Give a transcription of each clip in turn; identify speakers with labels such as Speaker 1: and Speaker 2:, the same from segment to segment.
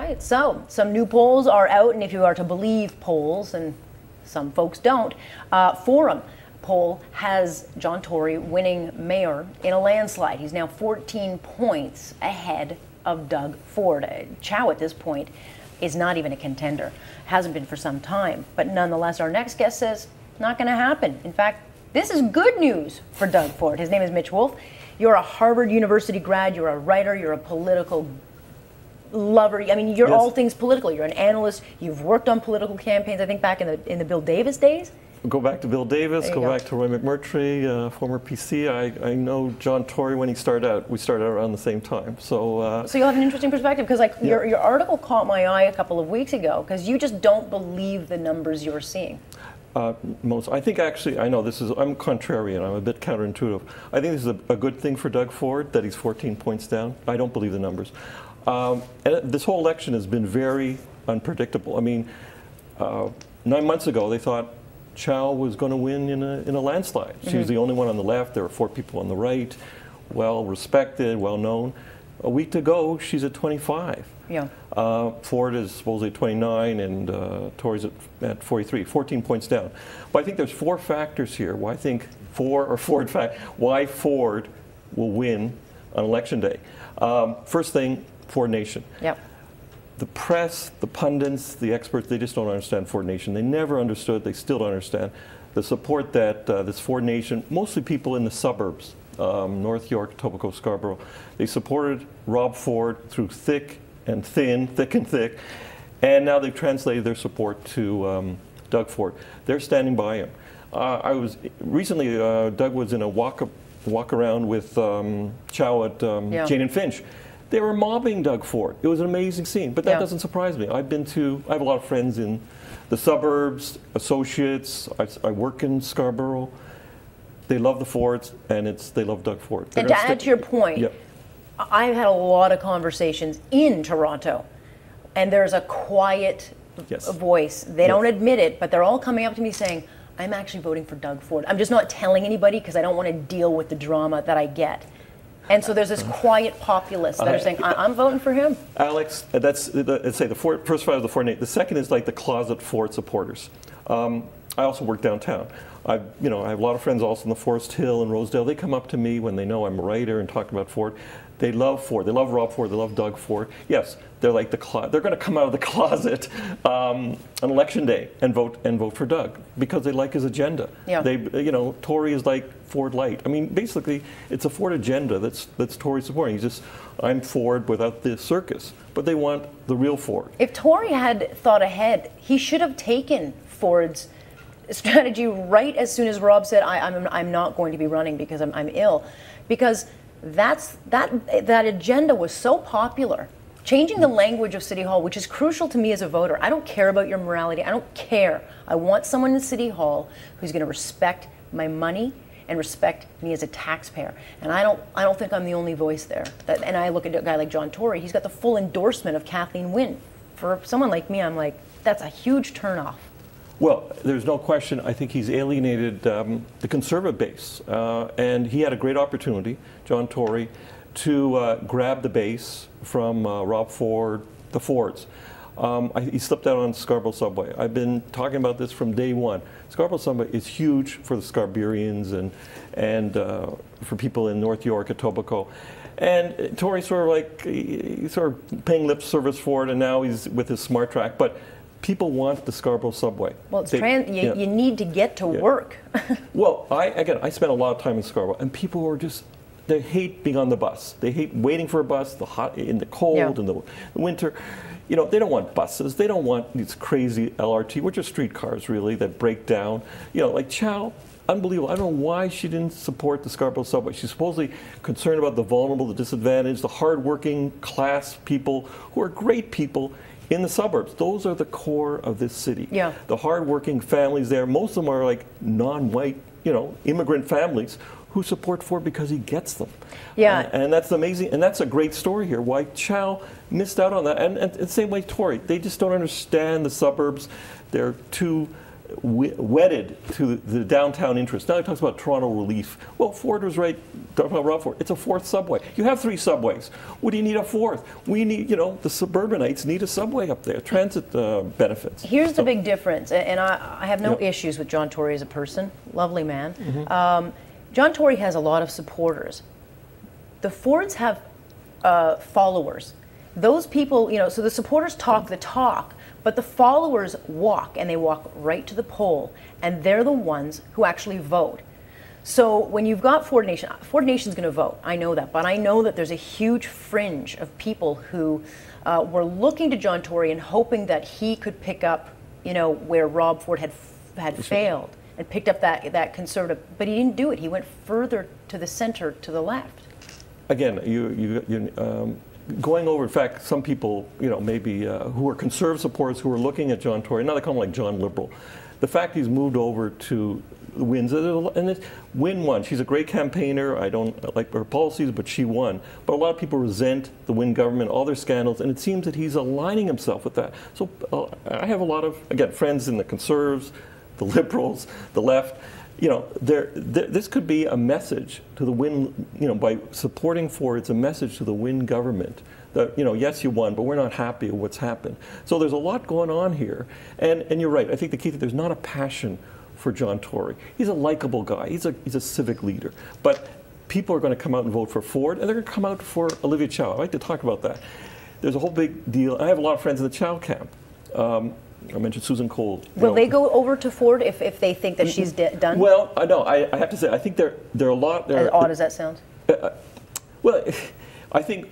Speaker 1: right, so some new polls are out, and if you are to believe polls, and some folks don't, Forum poll has John Tory winning mayor in a landslide. He's now 14 points ahead of Doug Ford. Chow at this point is not even a contender. Hasn't been for some time. But nonetheless, our next guest says not going to happen. In fact, this is good news for Doug Ford. His name is Mitch Wolfe. You're a Harvard University grad. You're a writer. You're a political lover. I mean, you're all things political. You're an analyst. You've worked on political campaigns, I think, back in the Bill Davis days.
Speaker 2: Go back to Bill Davis, go back to Roy McMurtry, former PC. I know John Tory when he started out. We started out around the same time. So
Speaker 1: you'll have an interesting perspective, because your article caught my eye a couple of weeks ago, because you just don't believe the numbers you're seeing.
Speaker 2: I think actually, I'm contrarian, I'm a bit counterintuitive. I think this is a good thing for Doug Ford that he's 14 points down. I don't believe the numbers. And this whole election has been very unpredictable. I mean, 9 months ago they thought Chow was going to win in a landslide. She was the only one on the left. There were 4 people on the right, well respected, well known. A week to go, she's at 25.
Speaker 1: Yeah.
Speaker 2: Ford is supposedly 29, and Tory's at 43, 14 points down. But I think there's 4 factors here why I think why Ford will win on election day. First thing, Ford Nation.
Speaker 1: Yep.
Speaker 2: The press, the pundits, the experts, they just don't understand Ford Nation. They never understood, they still don't understand the support that this Ford Nation, mostly people in the suburbs, North York, Etobicoke, Scarborough, they supported Rob Ford through thick and thin, and now they've translated their support to Doug Ford. They're standing by him. Recently, Doug was in a walk around with Chow at Jane and Finch. They were mobbing Doug Ford. It was an amazing scene, but that doesn't surprise me. I have a lot of friends in the suburbs, associates. I work in Scarborough. They love the Fords, and they love Doug Ford.
Speaker 1: And to add to your point, I've had a lot of conversations in Toronto, and there's a quiet voice. They don't admit it, but they're all coming up to me saying, I'm actually voting for Doug Ford. I'm just not telling anybody because I don't want to deal with the drama that I get. And so there's this quiet populace that are saying, I'm voting for him.
Speaker 2: Alex, let's say the first five is the Ford Nation. The second is like the closet Ford supporters. I also work downtown. I have a lot of friends also in the Forest Hill and Rosedale. They come up to me when they know I'm a writer and talk about Ford. They love Ford. They love Rob Ford. They love Doug Ford. Yes, they're like they're going to come out of the closet on election day and vote for Doug because they like his agenda.
Speaker 1: Yeah.
Speaker 2: Tory is like Ford Light. I mean, basically, it's a Ford agenda that's Tory supporting. He's just, I'm Ford without the circus. But they want the real Ford.
Speaker 1: If Tory had thought ahead, he should have taken Ford's strategy right as soon as Rob said, I'm not going to be running because I'm ill. Because that agenda was so popular. Changing the language of City Hall, which is crucial to me as a voter. I don't care about your morality. I don't care. I want someone in City Hall who's going to respect my money and respect me as a taxpayer. And I don't think I'm the only voice there. And I look at a guy like John Tory. He's got the full endorsement of Kathleen Wynne. For someone like me, I'm like, that's a huge turnoff.
Speaker 2: Well, there's no question. I think he's alienated the conservative base. And he had a great opportunity, John Tory, to grab the base from Rob Ford, the Fords. He slipped out on Scarborough Subway. I've been talking about this from day one. Scarborough Subway is huge for the Scarburians and for people in North York, Etobicoke. And Tory he's sort of paying lip service for it, and now he's with his smart track. But people want the Scarborough Subway.
Speaker 1: Well, you need to get to work.
Speaker 2: Well, I spent a lot of time in Scarborough, and people are they hate being on the bus. They hate waiting for a bus, in the cold, in the winter. They don't want buses. They don't want these crazy LRT, which are streetcars really, that break down. Like Chow, unbelievable. I don't know why she didn't support the Scarborough Subway. She's supposedly concerned about the vulnerable, the disadvantaged, the hardworking class people who are great people in the suburbs. Those are the core of this city.
Speaker 1: Yeah.
Speaker 2: The hardworking families there, most of them are like non-white, immigrant families who support Ford because he gets them.
Speaker 1: Yeah.
Speaker 2: And that's amazing, and that's a great story here, why Chow missed out on that. And the same way Tory, they just don't understand the suburbs. They're too wedded to the downtown interest. Now he talks about Toronto relief. Well, Ford was right, talking about Rob Ford. It's a fourth subway. You have 3 subways. What do you need a fourth? We need, the suburbanites need a subway up there, transit benefits.
Speaker 1: Here's the big difference, and I have no issues with John Tory as a person. Lovely man. John Tory has a lot of supporters. The Fords have followers. Those people, so the supporters talk the talk, but the followers walk, and they walk right to the poll, and they're the ones who actually vote. So when you've got Ford Nation's going to vote, I know that, but I know that there's a huge fringe of people who were looking to John Tory and hoping that he could pick up, where Rob Ford had failed, and picked up that conservative, but he didn't do it. He went further to the center, to the left.
Speaker 2: Again, going over, in fact, some people, maybe who are conservative supporters who are looking at John Tory, now they call him like John Liberal. The fact he's moved over to the Wins, and Win won. She's a great campaigner. I don't like her policies, but she won. But a lot of people resent the Win government, all their scandals, and it seems that he's aligning himself with that. So I have a lot of, again, friends in the Conservatives, the Liberals, the left. This could be a message to the Win, by supporting Ford, it's a message to the Win government that, yes, you won, but we're not happy with what's happened. So there's a lot going on here. And you're right, I think the key thing, there's not a passion for John Tory. He's a likable guy, he's a civic leader. But people are going to come out and vote for Ford, and they're going to come out for Olivia Chow. I'd like to talk about that. There's a whole big deal. I have a lot of friends in the Chow camp. I mentioned Susan Cole.
Speaker 1: Will they go over to Ford if they think that she's done?
Speaker 2: Well, I know. I have to say, I think there are a lot.
Speaker 1: As odd as that sounds.
Speaker 2: Well, I think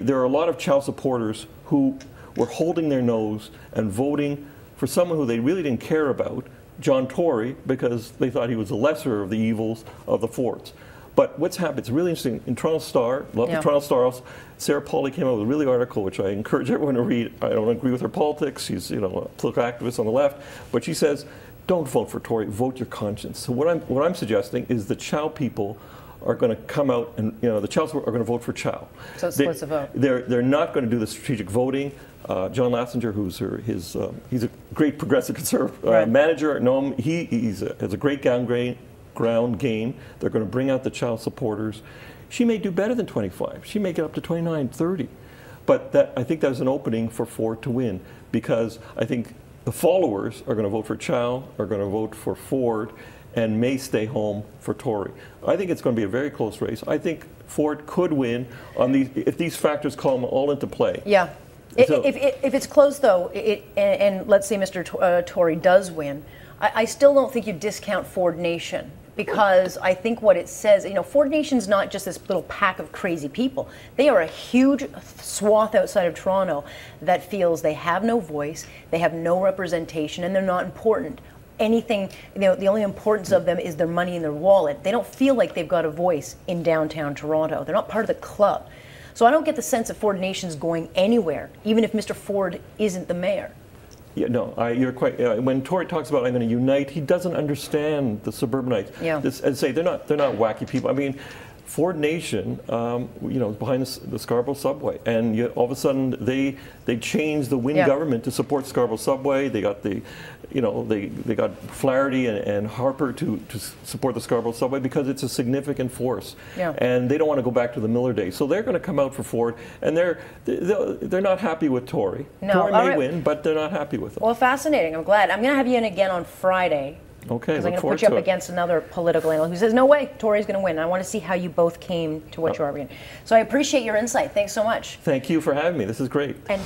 Speaker 2: there are a lot of Chow supporters who were holding their nose and voting for someone who they really didn't care about, John Tory, because they thought he was the lesser of the evils of the Fords. But what's happened, it's really interesting. In Toronto Star, love the Toronto Star, Sarah Pauli came out with a really article, which I encourage everyone to read. I don't agree with her politics. She's a political activist on the left. But she says, don't vote for Tory, vote your conscience. So what I'm suggesting is the Chow people are going to come out and, the Chows are going to vote for Chow. So it splits the vote. They're not going to do the strategic voting. John Lassinger, who's he's a great progressive conservative manager. Know him. He has a great ground game. They're going to bring out the Chow supporters. She may do better than 25. She may get up to 29, 30. But I think there's an opening for Ford to win, because I think the followers are going to vote for Chow, are going to vote for Ford, and may stay home for Tory. I think it's going to be a very close race. I think Ford could win on if these factors come all into play.
Speaker 1: Yeah. So, if it's close, though, and let's say Mr. Tory does win, I still don't think you discount Ford Nation, because I think what it says, Ford Nation's not just this little pack of crazy people. They are a huge swath outside of Toronto that feels they have no voice, they have no representation, and they're not important. Anything, the only importance of them is their money in their wallet. They don't feel like they've got a voice in downtown Toronto. They're not part of the club. So I don't get the sense that Ford Nation's going anywhere, even if Mr. Ford isn't the mayor.
Speaker 2: Yeah, no, you're quite. When Tory talks about I'm going to unite, he doesn't understand the suburbanites. Yeah. As say, they're not wacky people. I mean, Ford Nation, is behind the Scarborough subway, and yet all of a sudden they changed the Wynne government to support Scarborough subway. They got they got Flaherty and Harper to support the Scarborough subway because it's a significant force, and they don't want to go back to the Miller days. So they're going to come out for Ford, and they're not happy with Tory.
Speaker 1: No,
Speaker 2: Tory may win, but they're not happy with him.
Speaker 1: Well, fascinating. I'm glad. I'm going to have you in again on Friday.
Speaker 2: Okay,
Speaker 1: because I'm going to put you up against another political analyst who says, no way, Tory's going to win. I want to see how you both came to what you are. So I appreciate your insight. Thanks so much.
Speaker 2: Thank you for having me. This is great.
Speaker 1: And